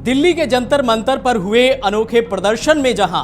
दिल्ली के जंतर मंतर पर हुए अनोखे प्रदर्शन में जहां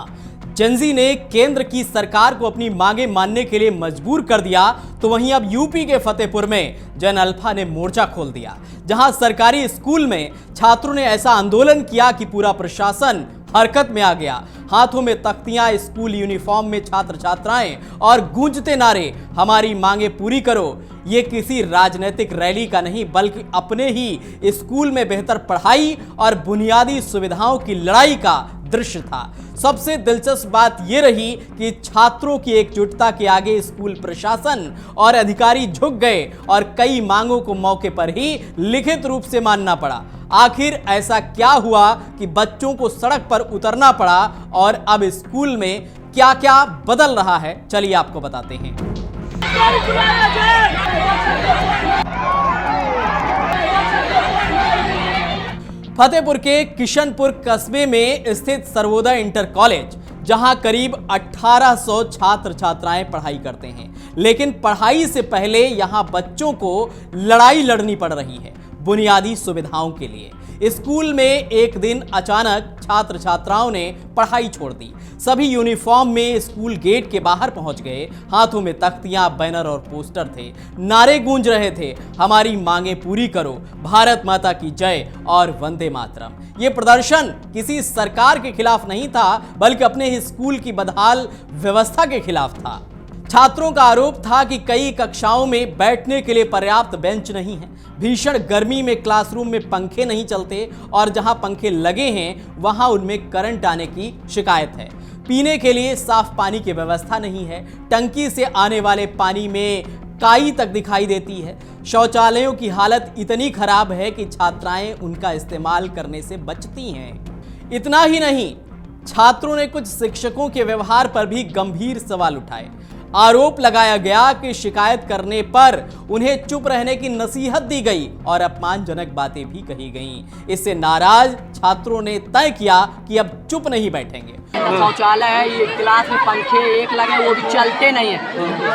जेनजी ने केंद्र की सरकार को अपनी मांगे मानने के लिए मजबूर कर दिया, तो वहीं अब यूपी के फतेहपुर में जन अल्फा ने मोर्चा खोल दिया, जहां सरकारी स्कूल में छात्रों ने ऐसा आंदोलन किया कि पूरा प्रशासन हरकत में आ गया। हाथों में तख्तियां, स्कूल यूनिफॉर्म में छात्र छात्राएं और गूंजते नारे, हमारी मांगे पूरी करो। ये किसी राजनीतिक रैली का नहीं, बल्कि अपने ही स्कूल में बेहतर पढ़ाई और बुनियादी सुविधाओं की लड़ाई का दृश्य था। सबसे दिलचस्प बात यह रही कि छात्रों की एकजुटता के आगे स्कूल प्रशासन और अधिकारी झुक गए और कई मांगों को मौके पर ही लिखित रूप से मानना पड़ा। आखिर ऐसा क्या हुआ कि बच्चों को सड़क पर उतरना पड़ा और अब स्कूल में क्या क्या बदल रहा है, चलिए आपको बताते हैं। फतेहपुर के किशनपुर कस्बे में स्थित सर्वोदय इंटर कॉलेज, जहां करीब 1800 छात्र छात्राएं पढ़ाई करते हैं, लेकिन पढ़ाई से पहले यहां बच्चों को लड़ाई लड़नी पड़ रही है बुनियादी सुविधाओं के लिए। स्कूल में एक दिन अचानक छात्र छात्राओं ने पढ़ाई छोड़ दी। सभी यूनिफॉर्म में स्कूल गेट के बाहर पहुंच गए। हाथों में तख्तियां, बैनर और पोस्टर थे। नारे गूंज रहे थे, हमारी मांगे पूरी करो, भारत माता की जय और वंदे मातरम। ये प्रदर्शन किसी सरकार के खिलाफ नहीं था, बल्कि अपने ही स्कूल की बदहाल व्यवस्था के खिलाफ था। छात्रों का आरोप था कि कई कक्षाओं में बैठने के लिए पर्याप्त बेंच नहीं है, भीषण गर्मी में क्लासरूम में पंखे नहीं चलते और जहां पंखे लगे हैं वहां उनमें करंट आने की शिकायत है। पीने के लिए साफ पानी की व्यवस्था नहीं है, टंकी से आने वाले पानी में काई तक दिखाई देती है। शौचालयों की हालत इतनी खराब है कि छात्राएं उनका इस्तेमाल करने से बचती हैं। इतना ही नहीं, छात्रों ने कुछ शिक्षकों के व्यवहार पर भी गंभीर सवाल उठाए। आरोप लगाया गया कि शिकायत करने पर उन्हें चुप रहने की नसीहत दी गई और अपमानजनक बातें भी कही गईं। इससे नाराज छात्रों ने तय किया कि अब चुप नहीं बैठेंगे। शौचालय है, ये क्लास में पंखे एक लगे वो भी चलते नहीं है।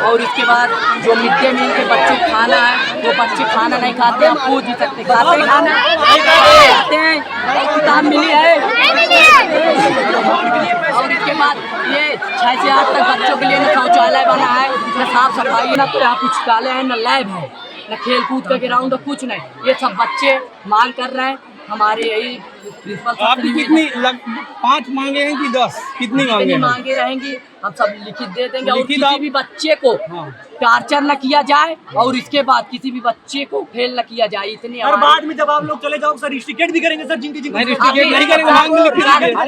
और इसके बाद जो मिड डे मील के बच्चे खाना है वो बच्चे खाना नहीं खाते, हम पूछ ही सकते खाते खाना खाते हैं, किताब मिली है। और इसके बाद ये 6 से 8 तक बच्चों के लिए न शौचालय बना है, न साफ सफाई, न तो यहाँ पुस्तकालय है, न लैब है, न खेल कूद का ग्राउंड, कुछ नहीं। ये सब बच्चे मांग कर रहे हैं। हमारे यही प्रिंसिपल आपकी कितनी 5 मांगे हैं कि 10? कितनी मांगे रहेंगी हम सब लिखित दे देंगे। और किसी भी बच्चे को टार्चर न किया जाए और इसके बाद किसी भी बच्चे को फेल न किया जाए। इतनी और बाद में जब आप लोग चले जाओ सर रिस्ट्रिकेट भी करेंगे सर, जिनकी नहीं रिस्ट्रिकेट नहीं करेंगे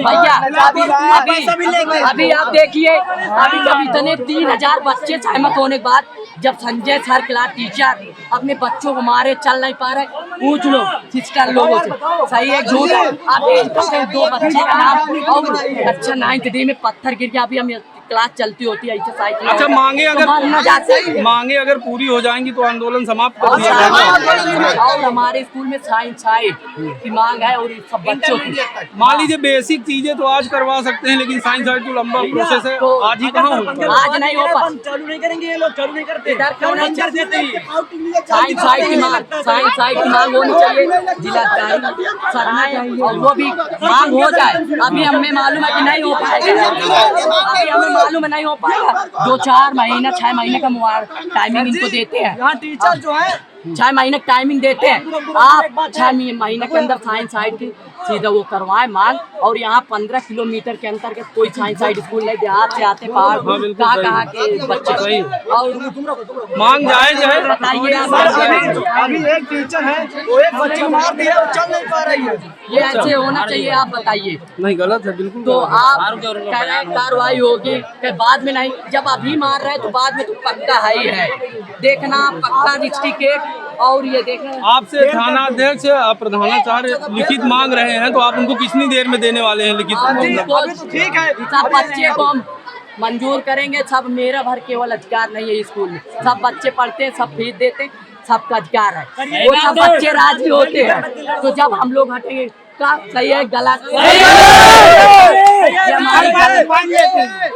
भैया। अभी आप देखिए, अभी जब इतने 3000 बच्चे सहमत होने के बाद जब संजय सर क्लास टीचर अपने बच्चों को मारे, चल नहीं पा रहे, पूछ लो सिस्टर लोगों से सही है झूठ है। अभी 2 बच्चे का नाम और अच्छा 9th डे में पत्थर गिर गया। अभी हम क्लास चलती होती है ऐसे साइकिल। अच्छा मांगे अगर पूरी हो जाएंगी तो आंदोलन समाप्त कर दिया जाएगा। और हमारे स्कूल में साइंस साइड की मांग है और सब बच्चों की। मान लीजिए बेसिक चीजें तो आज करवा सकते हैं, लेकिन साइंस साइड तो लंबा प्रोसेस है, तो आज ही कहाँ होगा? आज नहीं हो पाए, चालू नहीं करेंगे ये लोग, चालू नहीं करते। इधर क्यों नहीं चलते? साइंस साइड की मांग होनी चाहिए जिलाधिकारी सर में, और वो भी मांग हो जाए। अभी हमें मालूम है कि नहीं हो पाएगा, अभी हमें मालूम नहीं हो पाएगा। 2-4 महीना 6 महीने का टाइमिंग इनको देते हैं। यहाँ टीचर जो है 6 महीने टाइमिंग देते हैं। आप 6 महीने के अंदर साइंस साइड की सीधा वो करवाए मांग। और यहाँ 15 किलोमीटर के अंतर्गत कोई साइंस साइड स्कूल नहीं, देहात से आते पहाड़ कहाँ के बच्चे। और मांग जायज है। बताइए अभी एक टीचर है वो एक बच्चे मार दिया, चल नहीं पा रही है। ये ऐसे होना चाहिए, आप बताइए। नहीं गलत है बिल्कुल। तो आप कह रहे हैं कार्रवाई होगी, बाद में नहीं। जब अभी मार रहे हैं तो बाद में तो पक्का है ही है। देखना पक्का रिस्ट्रिकेट और ये देख रहे हैं आपसे थानाध्यक्ष प्रधानाचार्य लिखित मांग रहे हैं, तो आप उनको कितनी देर में देने वाले हैं लिखित? ठीक है, सब बच्चे को हम मंजूर करेंगे। सब मेरा भर केवल अधिकार नहीं है स्कूल में, सब बच्चे पढ़ते हैं, सब फीस देते हैं, सबका अधिकार है। वो सब बच्चे राजी होते हैं, तो जब हम लोग हटेंगे का सही है गलत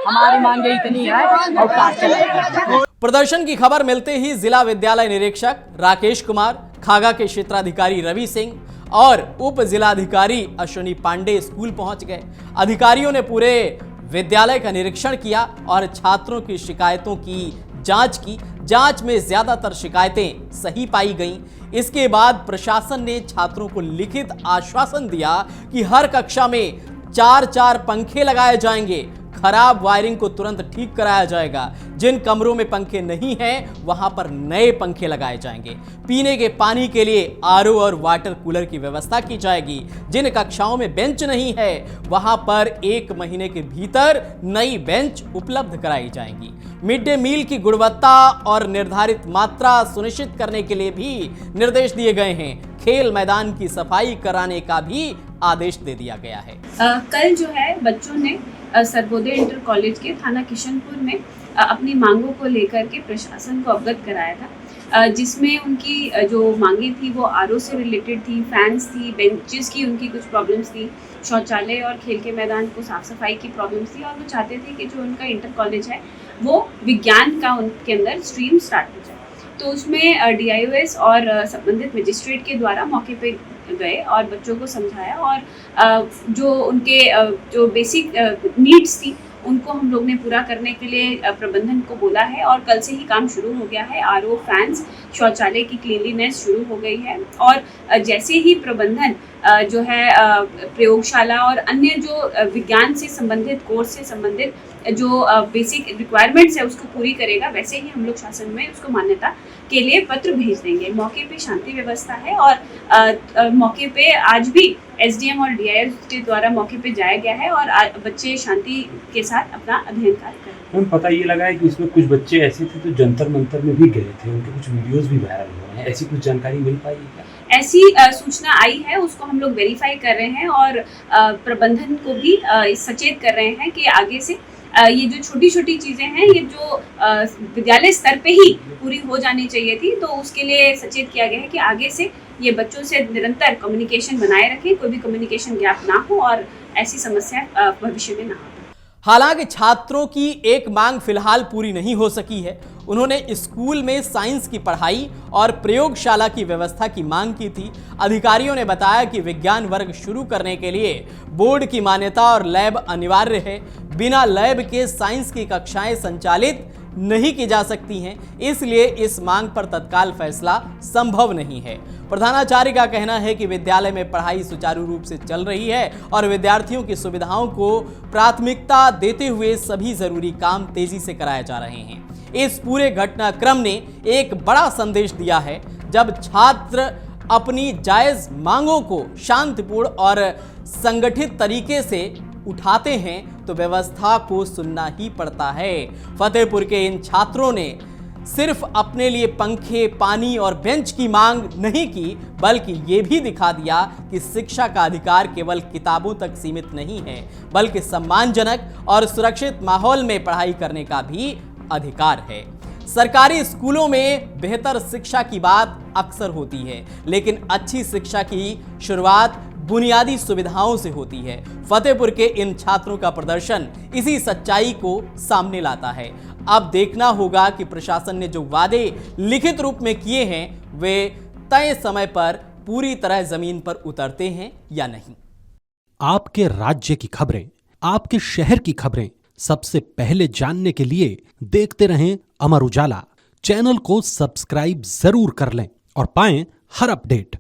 हमारी मांगे इतनी है और काट चलेगा। प्रदर्शन की खबर मिलते ही जिला विद्यालय निरीक्षक राकेश कुमार, खागा के क्षेत्राधिकारी रवि सिंह और उप जिलाधिकारी अश्विनी पांडे स्कूल पहुंच गए। अधिकारियों ने पूरे विद्यालय का निरीक्षण किया और छात्रों की शिकायतों की जांच की। जांच में ज्यादातर शिकायतें सही पाई गईं। इसके बाद प्रशासन ने छात्रों को लिखित आश्वासन दिया कि हर कक्षा में 4-4 पंखे लगाए जाएंगे, खराब वायरिंग को तुरंत ठीक कराया जाएगा, जिन कमरों में पंखे नहीं हैं वहां पर नए पंखे लगाए जाएंगे, पीने के पानी के लिए आरओ और वाटर कूलर की व्यवस्था की जाएगी, जिन कक्षाओं में बेंच नहीं है वहां पर 1 महीने के भीतर नई बेंच उपलब्ध कराई जाएंगी। मिड डे मील की गुणवत्ता और निर्धारित मात्रा सुनिश्चित करने के लिए भी निर्देश दिए गए हैं। खेल मैदान की सफाई कराने का भी आदेश दे दिया गया है। कल जो है बच्चों ने सर्वोदय इंटर कॉलेज के थाना किशनपुर में अपनी मांगों को लेकर के प्रशासन को अवगत कराया था, जिसमें उनकी जो मांगे थी वो आरओ से रिलेटेड थी, फैंस थी, बेंचेस की उनकी कुछ प्रॉब्लम्स थी, शौचालय और खेल के मैदान को साफ सफाई की प्रॉब्लम्स थी, और वो चाहते थे कि जो उनका इंटर कॉलेज है वो विज्ञान का उनके अंदर स्ट्रीम स्टार्ट हो जाए। तो उसमें DIOS और संबंधित मजिस्ट्रेट के द्वारा मौके पे गए और बच्चों को समझाया, और जो उनके जो बेसिक नीड्स थी उनको हम लोग ने पूरा करने के लिए प्रबंधन को बोला है, और कल से ही काम शुरू हो गया है। आरओ, फैंस, शौचालय की क्लीनलीनेस शुरू हो गई है, और जैसे ही प्रबंधन जो है प्रयोगशाला और अन्य जो विज्ञान से संबंधित, कोर्स से संबंधित जो बेसिक रिक्वायरमेंट्स है उसको पूरी करेगा, वैसे ही हम लोग शासन में उसको मान्यता के लिए पत्र भेज देंगे। मौके पे शांति व्यवस्था है, और मौके पे आज भी SDM और DIOS के द्वारा मौके पे जाया गया है, और बच्चे शांति के साथ अपना अध्ययन कार्य कर रहे हैं। मैम, पता ये लगा है कि इसमें कुछ बच्चे ऐसे थे जो जंतर मंतर में भी गए थे, उनके कुछ वीडियोस भी वायरल हुए हैं, ऐसी कुछ जानकारी मिल पाई है क्या? ऐसी सूचना आई है, उसको हम लोग वेरीफाई कर रहे हैं, और प्रबंधन को भी सचेत कर रहे हैं कि आगे से ये जो छोटी छोटी चीज़ें हैं ये जो विद्यालय स्तर पे ही पूरी हो जानी चाहिए थी, तो उसके लिए सचेत किया गया है कि आगे से ये बच्चों से निरंतर कम्युनिकेशन बनाए रखें, कोई भी कम्युनिकेशन गैप ना हो और ऐसी समस्या भविष्य में ना हो। हालांकि छात्रों की एक मांग फिलहाल पूरी नहीं हो सकी है। उन्होंने स्कूल में साइंस की पढ़ाई और प्रयोगशाला की व्यवस्था की मांग की थी। अधिकारियों ने बताया कि विज्ञान वर्ग शुरू करने के लिए बोर्ड की मान्यता और लैब अनिवार्य है। बिना लैब के साइंस की कक्षाएं संचालित नहीं की जा सकती हैं, इसलिए इस मांग पर तत्काल फैसला संभव नहीं है। प्रधानाचार्य का कहना है कि विद्यालय में पढ़ाई सुचारू रूप से चल रही है और विद्यार्थियों की सुविधाओं को प्राथमिकता देते हुए सभी जरूरी काम तेजी से कराए जा रहे हैं। इस पूरे घटनाक्रम ने एक बड़ा संदेश दिया है। जब छात्र अपनी जायज मांगों को शांतिपूर्ण और संगठित तरीके से उठाते हैं तो व्यवस्था को सुनना ही पड़ता है। फतेहपुर के इन छात्रों ने सिर्फ अपने लिए पंखे, पानी और बेंच की मांग नहीं की, बल्कि ये भी दिखा दिया कि शिक्षा का अधिकार केवल किताबों तक सीमित नहीं है, बल्कि सम्मानजनक और सुरक्षित माहौल में पढ़ाई करने का भी अधिकार है। सरकारी स्कूलों में बेहतर शिक्षा की बात अक्सर होती है, लेकिन अच्छी शिक्षा की शुरुआत बुनियादी सुविधाओं से होती है। फतेहपुर के इन छात्रों का प्रदर्शन इसी सच्चाई को सामने लाता है। अब देखना होगा कि प्रशासन ने जो वादे लिखित रूप में किए हैं वे तय समय पर पूरी तरह जमीन पर उतरते हैं या नहीं। आपके राज्य की खबरें, आपके शहर की खबरें सबसे पहले जानने के लिए देखते रहें अमर उजाला। चैनल को सब्सक्राइब जरूर कर लें और पाएं हर अपडेट।